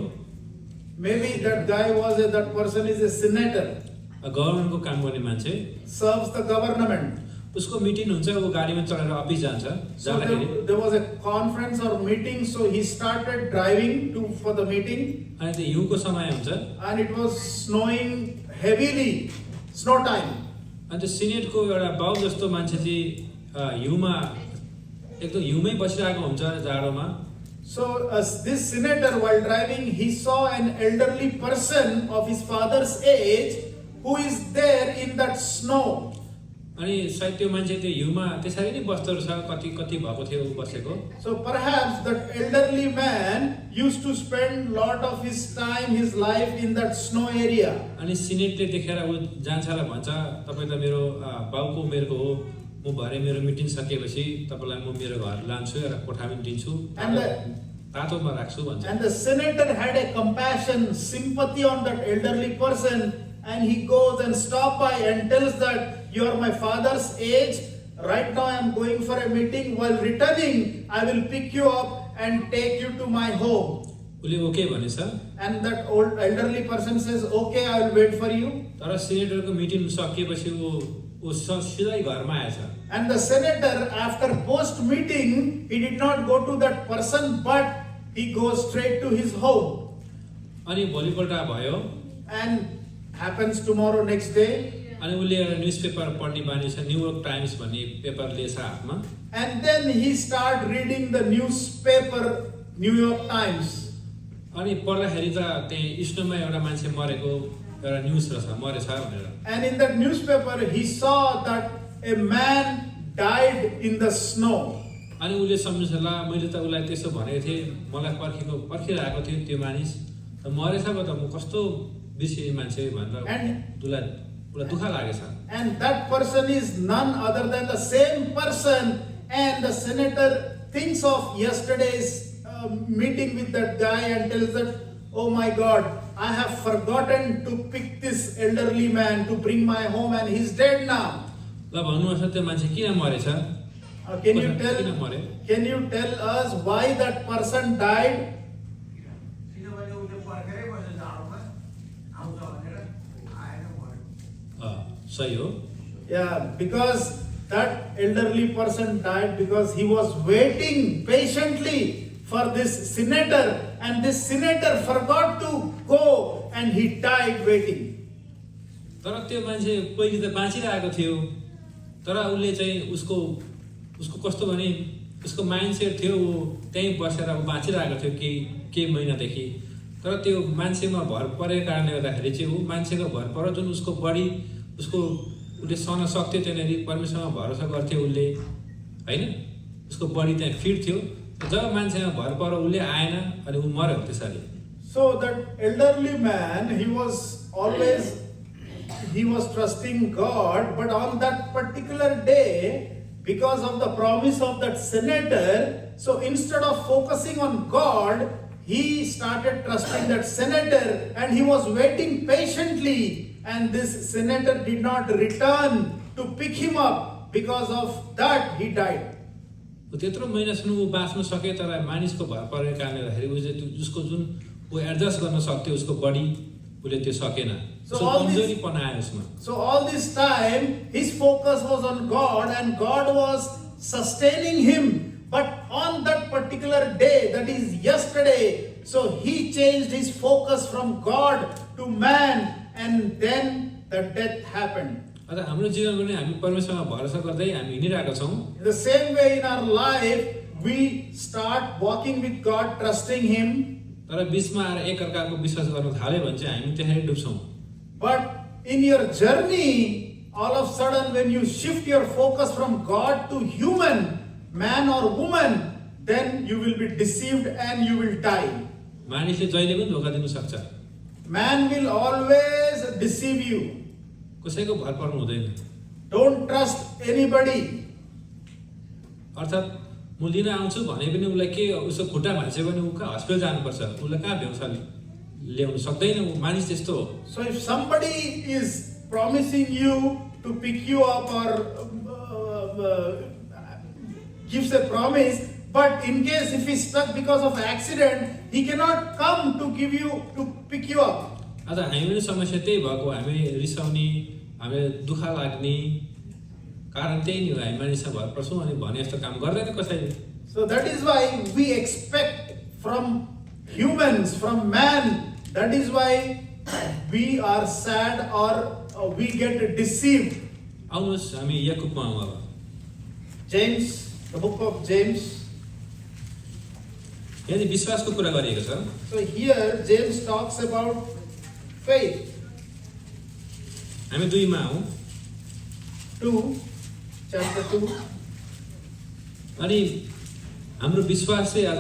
Maybe that person is a senator. गभर्नमेन्टको काम गर्ने मान्छे, Serves the government. उसको मिटिङ हुन्छ, ऊ गाडीमा चढेर अफिस जान्छ। So there was a conference or meeting, so he started driving for the meeting. अनि त्यो हिउँको समय हुन्छ And it was snowing heavily, snow time. अनि त्यो सिनेटको एउटा बाउ जस्तो मान्छे चाहिँ हिउँमा एकदम हिउँमै बसिरहेको हुन्छ जाडोमा। So this senator, while driving, he saw an elderly person of his father's age who is there in that snow. अनि सायद त्यो मान्छे त्यो हिउँमा त्यसरी नै बस्दो रहेछ, कति भएको थियो ऊ बसेको। So perhaps that elderly man used to spend lot of his time, his life in that snow area. अनि सिनेटले देखेर ऊ जान्छ र भन्छ तपाईँ त मेरो बाउको उमेरको हो, म भरे मेरो मिटिङ सकिएपछि तपाईँलाई म मेरो घर लान्छु र कोठामा दिन्छु, तातोमा राख्छु भन्छ। And the senator had a compassion, sympathy on that elderly person, and he goes and stops by and tells that you are my father's age. Right now I am going for a meeting. While returning, I will pick you up and take you to my home. उसले okay भनेछ। And that old elderly person says, okay, I will wait for you. तर सिनेटरको meeting सकिएपछि ऊ सिधै घरमा आएछ। And the senator, after post meeting, he did not go to that person, but he goes straight to his home. अनि भोलिपल्ट भयो And happens tomorrow, next day. अनि उसले एउटा न्युजपेपर पढ्ने बानी छ, न्युयोर्क टाइम्स भन्ने पेपर लिएछ हातमा। And then he start reading the newspaper, New York Times. अनि पढ्दाखेरि त त्यही स्नोमा एउटा मान्छे मरेको एउटा न्युज रहेछ, मरेछ भनेर। And in that newspaper, he saw that a man died in the snow. अनि उसले सम्झिन्छ ल मैले त उसलाई त्यसो भनेको थिएँ, मलाई पर्खिरहेको थियो त्यो मानिस त मरेछ पो त, म कस्तो बिर्सिए मान्छे भनेर उसलाई दुःख लागेछ। And that person is none other than the same person. And the senator thinks of yesterday's meeting with that guy and tells that, oh my God, I have forgotten to pick this elderly man to bring my home and he's dead now. ल भन्नुहोस् त्यो मान्छे किन मरेछ? Can you tell us why that person died? सही हो। Yeah, because that elderly person died because he was waiting patiently for this senator, and this senator forgot to go and he died waiting. तर त्यो मान्छे पहिले त बाँचिरहेको थियो, तर उसले चाहिँ उसको कस्तो भने उसको माइन्डसेट थियो, ऊ त्यहीँ बसेर बाँचिरहेको थियो केही महिनादेखि। तर त्यो मान्छेमा भर परेको कारणले गर्दाखेरि चाहिँ ऊ मान्छेको भर पर जुन उसको बडी उसले सहन सक्थ्यो, त्यहाँनिर परमेश्वरमा भरोसा गर्थ्यो उसले, होइन? उसको बडी त्यहाँ फिट थियो। जब मान्छेमा भर पर उसले आएन अनि ऊ मर्यो त्यसरी। So that elderly man, he was trusting God, but on that particular day, because of the promise of that senator, so instead of focusing on God, he started trusting that senator, and he was waiting patiently. And this senator did not return to pick him up. Because of that, he died. त्यत्रो महिनासम्म ऊ बाँच्न सके, तर मानिसको भर परेको कारणले गर्दाखेरि उसको जुन ऊ एडजस्ट गर्न सक्थ्यो उसको बडी, उसले त्यो सकेन। कमजोरीपना आयो उसमा। So all this time, his focus was on God, and God was sustaining him. But on that particular day, that is yesterday, so he changed his focus from God to man. And then the death happened. हाम्रो जीवनमा पनि हामी परमेश्वरमा भरोसा गर्दै हामी हिँडिरहेका छौँ। In the same way in our life, we start walking with God, trusting Him. तर बीचमा आएर एकअर्काको विश्वास गर्न थाल्यो भने चाहिँ हामी त्यसरी डुब्छौँ। But in your journey, all of a sudden when you shift your focus from God to human, man or woman, then you will be deceived and you will die. मानिसले जहिले पनि धोका दिन सक्छ। Man will always deceive you. कसैको भर पर्नु हुँदैन। Don't trust anybody. अर्थात् म लिन आउँछु भने पनि उसलाई के उसको खुट्टा भाँच्यो भने ऊ कहाँ हस्पिटल जानुपर्छ, उसलाई कहाँ भ्याउँछ ल्याउन सक्दैन, ऊ मानिस त्यस्तो हो। So if somebody is promising you to pick you up or gives a promise, but in case if he's stuck because of accident, he cannot come to pick you up. आज हामी पनि समस्या त्यही भएको, हामी रिसाउने, हामी दुःख लाग्ने कारण त्यही नै हो, हामी मानिसमा भर पर्छौँ अनि भने जस्तो काम गर्दैन कसैले। So that is why we expect from humans, from man. That is why we are sad or we get deceived. आउनुहोस् हामी याकुबमा आउँ अब। James, the book of James. यदि विश्वासको कुरा गरिएको छ। So here James talks about faith. हामी 2 मा आउँ। 2, chapter 2. अनि हाम्रो विश्वास चाहिँ आज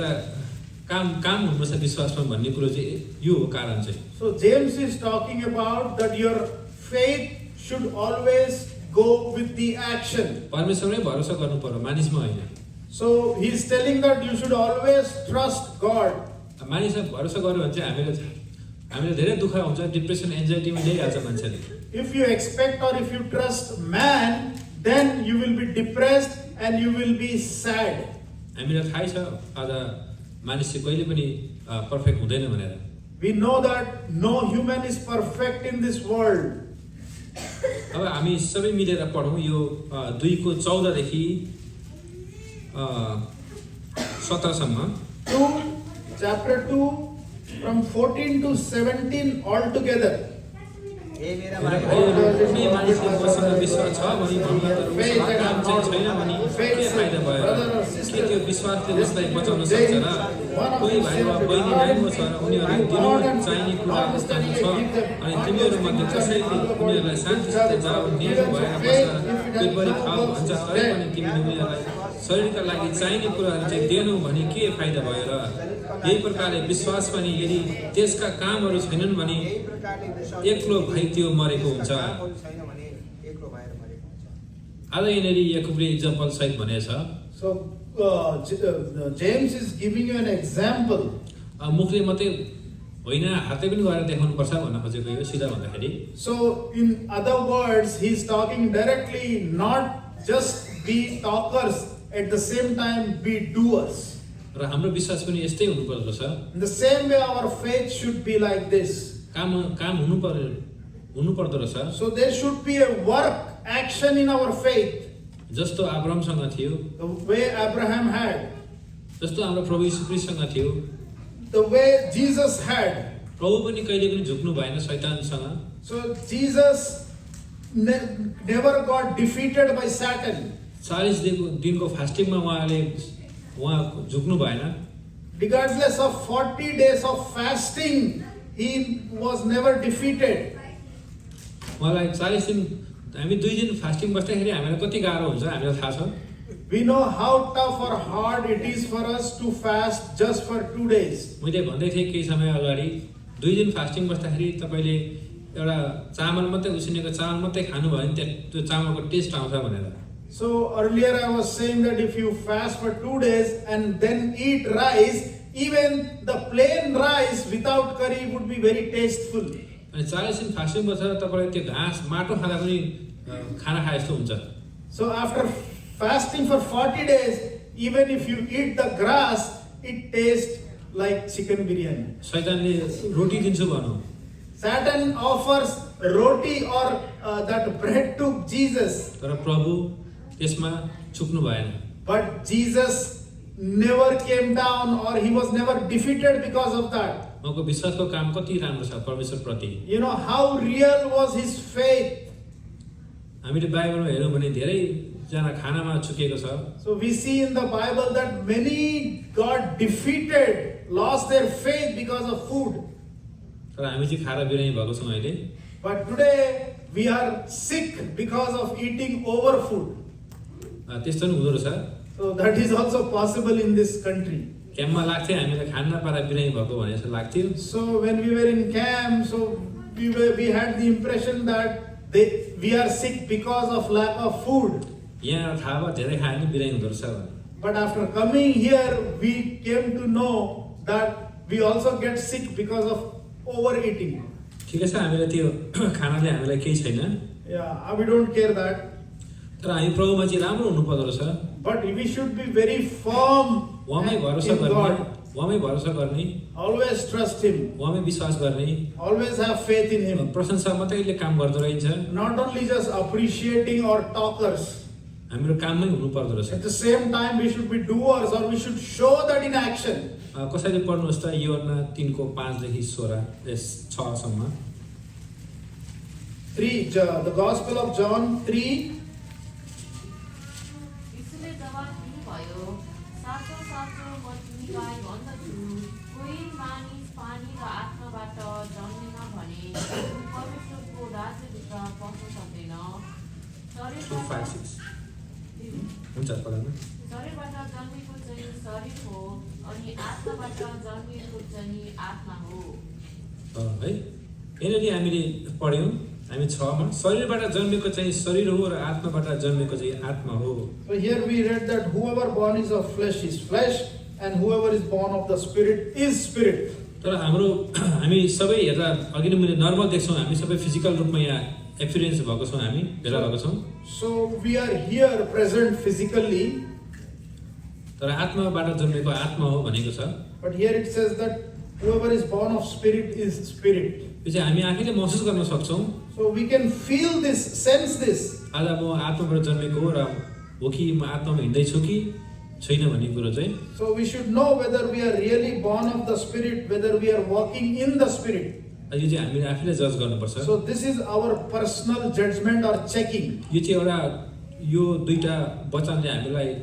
काम हुनुपर्छ विश्वासमा भन्ने कुरो चाहिँ यो हो कारण चाहिँ। So James is talking about that your faith should always go with the action. परमेश्वरमै भरोसा गर्नु पर्यो, मानिसमा होइन। So he is telling that you should always trust God. मानिसमा भरोसा गर्यो भने चाहिँ हामीले धेरै दुःख हुन्छ, डिप्रेसन एन्जाइटीमा ल्याइहाल्छ मान्छेले। If you expect or if you trust man, then you will be depressed and you will be sad. हामीलाई थाहै छ आज मानिस चाहिँ कहिले पनि पर्फेक्ट हुँदैन भनेर। We know that no human is perfect in this world. अब हामी सबै मिलेर पढौँ यो 2:14 देखि 17 सम्म। Chapter 2 from 14 to 17 all together. हे मेरा कुनै भाइ मानिसले मसँग विश्वास छ भनी भन्नु तर उसमा काम चाहिँ छैन भने के फाइदा भयो र? के त्यो विश्वासले उसलाई बचाउन सक्छ र? कोही भाइ वा बहिनी नाइमो छ र उनीहरू दिनु चाहिने कुराहरू छ अनि तिमीहरूमध्ये कसैले उनीहरूलाई शान्तिसित जाऊ नियम भएर बस्न पेटभरि खाऊ भन्छ तरै पनि तिमीले उनीहरूलाई शरीरका लागि चाहिने कुराहरू चाहिँ दिएनौ भने के फाइदा भयो र? यही प्रकारले विश्वास पनि यदि त्यसका कामहरू छैनन् भने एक्लो भाइ त्यो मरेको हुन्छ। आज यहाँनिर याकुबले इक्जाम्पल सहित भनेछ। So James is giving you an example. मुखले मात्रै होइन हातले पनि गरेर देखाउनु पर्छ भन्न खोजेको यो सिधा भन्दाखेरि। So in other words, he is talking directly, not just be talkers, at the same time be doers. र हाम्रो विश्वास पनि यस्तै हुनुपर्दो छ। In the same way, our faith should be like this. काम हुनु पर्दो रहेछ। So there should be a work, action in our faith. जस्तो अब्राहमसँग थियो, The way Abraham had, जस्तो हाम्रो प्रभु यीशु ख्रीष्टसँग थियो, the way Jesus had. प्रभु पनि कहिले पनि झुक्नु भएन शैतानसँग। So Jesus never got defeated by Satan. 40 दिनको फास्टिङमा उहाँ झुक्नु भएन। Regardless of 40 days of fasting, he was never defeated. उहाँलाई 40 दिन हामी 2 दिन फास्टिङ बस्दाखेरि हामीलाई कति गाह्रो हुन्छ हामीलाई थाहा छ। We know how tough or hard it is for us to fast just for 2 days. मैले भन्दै थिएँ केही समय अगाडि 2 दिन फास्टिङ बस्दाखेरि तपाईँले एउटा चामल मात्रै उसिनेको चामल मात्रै खानुभयो भने त्यो चामलको टेस्ट आउँछ भनेर। So earlier I was saying that if you fast for 2 days and then eat rice, even the plain rice without curry would be very tasteful. अनि 40 दिन फास्टिङ बस्दा तपाईँलाई त्यो घाँस माटो खाँदा पनि खाना खाए जस्तो हुन्छ। So after fasting for 40 days, even if you eat the grass, it tastes like chicken biryani. शैतानले रोटी दिन्छु भनौँ। Satan offers roti or that bread to Jesus. तर प्रभु त्यसमा चुक्नु भएन। But Jesus never came down or he was never defeated because of that. उहाँको विश्वासको काम कति राम्रो छ परमेश्वर प्रति। You know how real was his faith. हामीले बाइबलमा हेरौँ भने धेरै जना खानामा चुकेको छ। So we see in the Bible that many got defeated, lost their faith because of food. तर हामी चाहिँ खाएर बिरामी भएको छौँ अहिले। But today we are sick because of eating over food. त्यस्तो पनि हुँदो रहेछ। So that is also possible in this country. क्याम्पमा लाग्थ्यो हामीलाई खान नपाएर बिरामी भएको भने जस्तो लाग्थ्यो। So when we were in camp, so we had the impression that we are sick because of lack of food. यहाँ थाहा भयो धेरै खायो भने बिरामी हुँदो रहेछ भने। But after coming here, we came to know that we also get sick because of overeating. ठिकै छ हामीलाई त्यो खानाले हामीलाई केही छैन। Yeah, we don't care that. तर हामी प्रभुमा चाहिँ राम्रो हुनुपर्दो रहेछ। But we should be very firm उहाँमै भरोसा in गर्ने, God. उहाँमै भरोसा गर्ने, Always trust Him. उहाँमै विश्वास गर्ने, Always have faith in Him. प्रशंसा मात्रैले काम गर्दो रहेछ। Not only just appreciating or talkers. हाम्रो काममै हुनुपर्दो रहेछ। At the same time, we should be doers or we should show that in action. कसैले पढ्नुहोस् त योहन्ना 3:5 देखि 6 सम्म। 3, the Gospel of John 3. यीशुले जवाफ दिनुभयो, साँचो साँचो म तिमीलाई भन्दछु, कोही मानिस पानी र आत्माबाट जन्मेन भने परमेश्वरको राज्यभित्र पस्न सक्दैन। 2:5-6 हुन्छ पढ्नु। शरीरबाट जन्मेको चाहिँ शरीर हो अनि आत्माबाट जन्मिएको चाहिँ आत्मा हो। है यहाँनिर हामीले पढ्यौँ हामी 6मा शरीरबाट जन्मेको चाहिँ शरीर हो र आत्माबाट जन्मेको चाहिँ आत्मा हो। So here we read that whoever born is of flesh is flesh and whoever is born of the spirit is spirit. तर हामी सबै हेर्दा अघि नै मैले नर्मल देख्छौँ हामी सबै फिजिकल रूपमा यहाँ एक्सपिरियन्स भएको छौँ हामी भेला भएको छौँ। So we are here present physically. तर आत्माबाट जन्मेको आत्मा हो भनेको छ। But here it says that Whoever is born of spirit is spirit. यो चाहिँ हामी आफैले महसुस गर्न सक्छौँ। So we can feel this, sense this. आज म आत्माबाट जन्मेको र हो कि म आत्मामा हिँड्दैछु कि छैन भन्ने कुरो चाहिँ So we should know whether we are really born of the spirit, whether we are walking in the spirit. यो चाहिँ हामीले आफैले जज गर्नुपर्छ। So this is our personal judgment or checking. यो चाहिँ एउटा यो दुईटा वचनले हामीलाई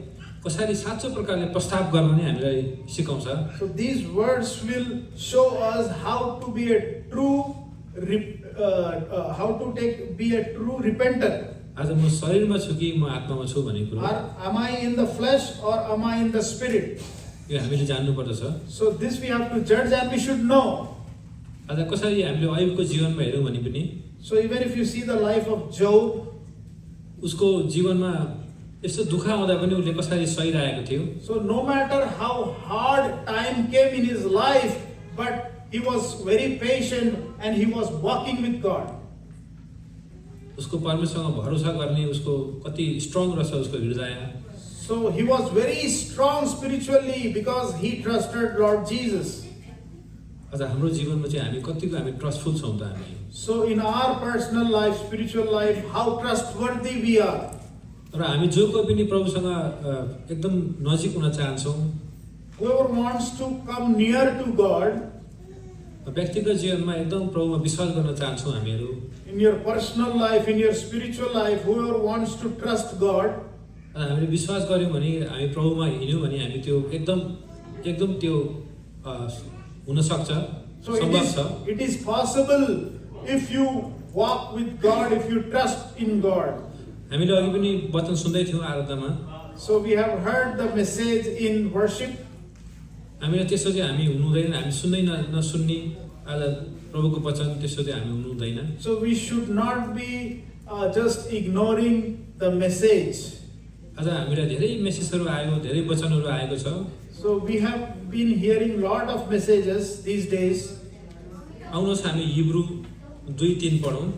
कसरी साँचो प्रकारले प्रस्ताव गर्न नि हामीलाई सिकाउँछ। So these words will show us how to be a true, be a true repenter. आज म शरीरमा छु कि म आत्मामा छु भन्ने कुरो Or am I in the flesh or am I in the spirit? यो हामीले जान्नु पर्दछ। So this we have to judge and we should know. आज कसरी हामीले अयुबको जीवनमा हेरौँ भने पनि So even if you see the life of Job, उसको जीवनमा यस्तो दुःख आउँदा पनि उसले कसरी सहिरहेको थियो। so no matter how hard time came in his life, but he was very patient and he was walking with God. उसको परमेश्वरमा भरोसा गर्ने उसको कति स्ट्रङ रहेछ उसको हृदय। So he was very strong spiritually because he trusted Lord Jesus. आज हाम्रो जीवनमा चाहिँ हामी कतिको हामी ट्रस्टफुल छौँ त हामी। So in our personal life, spiritual life, how trustworthy we are. र हामी जो कोही पनि प्रभुसँग एकदम नजिक हुन चाहन्छौँ। Whoever wants to come near to God, व्यक्तिगत जीवनमा एकदम प्रभुमा विश्वास गर्न चाहन्छौँ हामीहरू। in your personal life, in your spiritual life, whoever wants to trust God, हामीले विश्वास गर्यौँ भने हामी प्रभुमा हिँड्यौँ भने हामी त्यो एकदम त्यो हुन सक्छ, so सम्भव छ। it is possible if you walk with God, if you trust in God. हामीले अघि पनि वचन सुन्दै थियौँ आराधनामा। So we have heard the message in worship. हामीले त्यसो चाहिँ हामी हुनु हुँदैन, हामी सुन्दै नसुन्ने आज प्रभुको वचन त्यसो चाहिँ हामी हुनु हुँदैन। So we should not be just ignoring the message. आज हामीलाई धेरै मेसेजहरू आयो, धेरै वचनहरू आएको छ। So we have been hearing lot of messages these days. आउनुहोस् हामी हिब्रू 2:3 पढौँ।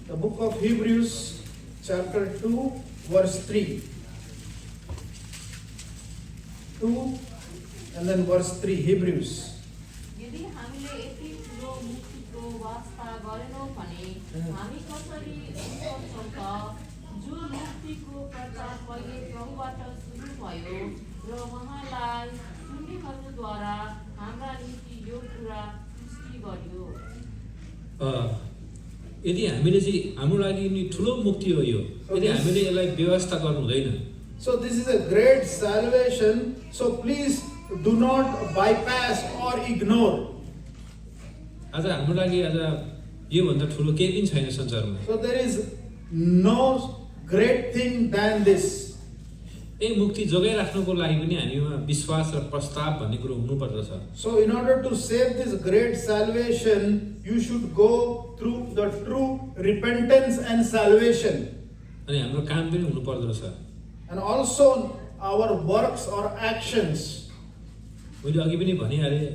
The book of Hebrews chapter 2 verse 3. 2 and then verse 3, Hebrews. यदि हामीले यति ठुलो मुक्तिको वास्ता गरेनौँ भने हामी कसरी सक्छौँ त जो मुक्तिको प्रचार पहिले प्रभुबाट सुरु भयो र उहाँलाई सुन्नेहरूद्वारा हाम्रा निम्ति यो कुरा पुष्टि गर्यो। यदि हामीले चाहिँ हाम्रो लागि नि ठुलो मुक्ति हो यो, यदि हामीले यसलाई व्यवस्था गर्नु हुँदैन। So this is a great salvation. So please do not bypass or ignore. आज हाम्रो लागि आज यो भन्दा ठुलो केही पनि छैन संसारमा। So there is no great thing than this. यही मुक्ति जोगाइराख्नुको लागि पनि हामीमा विश्वास र प्रस्ताव भन्ने कुरो हुनुपर्दछ। So in order to save this great salvation, you should go through the true repentance and salvation. अनि हाम्रो काम पनि हुनुपर्दो रहेछ। And also our works or actions. मैले अघि पनि भनिहालेँ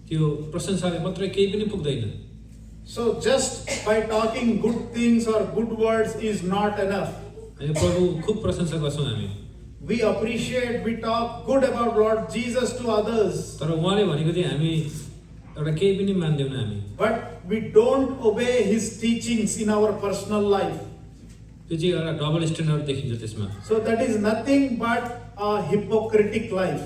त्यो प्रशंसाले मात्रै केही पनि पुग्दैन। So just by talking good things or good words is not enough. हामी प्रभु खूब प्रशंसा गर्छौँ हामी। We appreciate, we talk good about Lord Jesus to others. तर उहाँले भनेको चाहिँ हामी एउटा केही पनि मान्दैनौँ हामी। But we don't obey his teachings in our personal life. त्यो चाहिँ एउटा डबल स्ट्यान्डर्ड देखिन्छ त्यसमा। So that is nothing but a hypocritic life.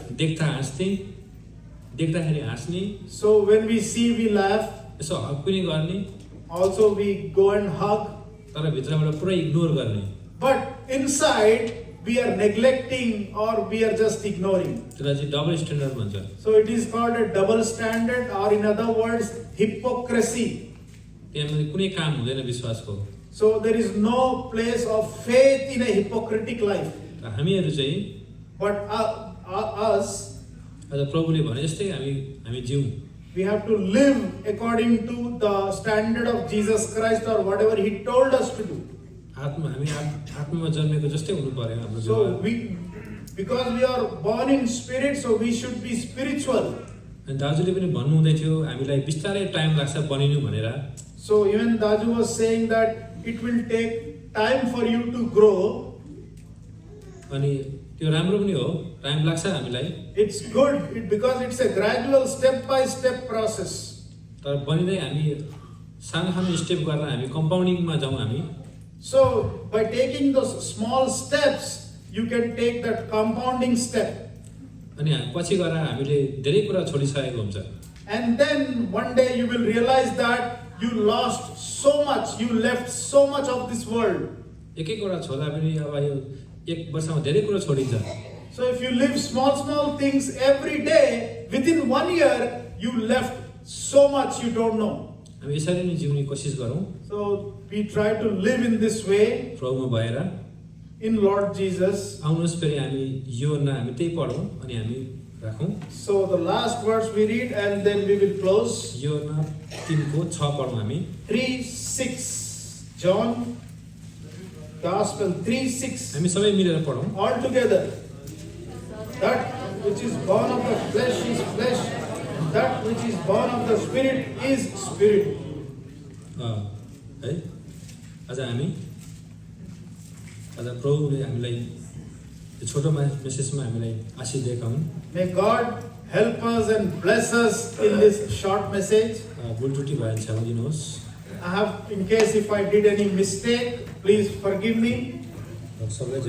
देख्दाखेरि हाँस्ने, So when we see, we laugh. यसो हक पनि गर्ने, Also we go and hug. तर भित्रबाट पुरै इग्नोर गर्ने। But inside we are neglecting or we are just ignoring. त्यसलाई चाहिँ डबल स्ट्यान्डर्ड भन्छ। So it is called a double standard, or in other words, hypocrisy. त्यहाँ कुनै काम हुँदैन विश्वासको। So there is no place of faith in a hypocritic life. हामीहरू चाहिँ But us, आज प्रभुले भने जस्तै हामी जिउँ। we have to live according to the standard of Jesus Christ or whatever he told us to do. हामी आत्मामा जन्मेको जस्तै हुनु पर्यो हाम्रो So जीवन। because we are born in spirit, so we should be spiritual. अनि दाजुले पनि भन्नुहुँदै थियो हामीलाई बिस्तारै टाइम लाग्छ बनिनु भनेर। So even Daju was saying that it will take time for you to grow. अनि त्यो राम्रो पनि हो, टाइम लाग्छ हामीलाई, It's good because it's a gradual step-by-step process. तर बनिँदै हामी सानो सानो स्टेप गरेर हामी कम्पाउन्डिङमा जाउँ हामी। So by taking those small steps, you can take that compounding step. अनि पछि गएर हामीले धेरै कुरा छोडिसकेको हुन्छ। And then one day you will realize that you lost so much, you left so much of this world. एक एकवटा छोड्दा पनि अब यो एक वर्षमा धेरै कुरा छोडिन्छ। So if you live small things every day, within 1 year, you left so much you don't know. हामी यसरी नै जिउने कोसिस गरौँ So we try to live in this way प्रभुमा भएर। in Lord Jesus. आउनुहोस् फेरि हामी योना हामी त्यही पढौँ अनि हामी राखौँ। So the last verse we read and then we will close. योना 3:6 पढौँ हामी। 3:6. John Gospel 3:6. हामी सबै मिलेर पढौँ। All together. That which is born of the flesh is flesh, and that which is born of the spirit is spirit. है आज हामी आज प्रभुले हामीलाई यो छोटो मेसेजमा हामीलाई आशिष दिएका हुन्। May God help us and bless us in this short message. भुल त्रुटि भयो भने क्षमा दिनुहोस्। I have, in case if I did any mistake, please forgive me. सबैलाई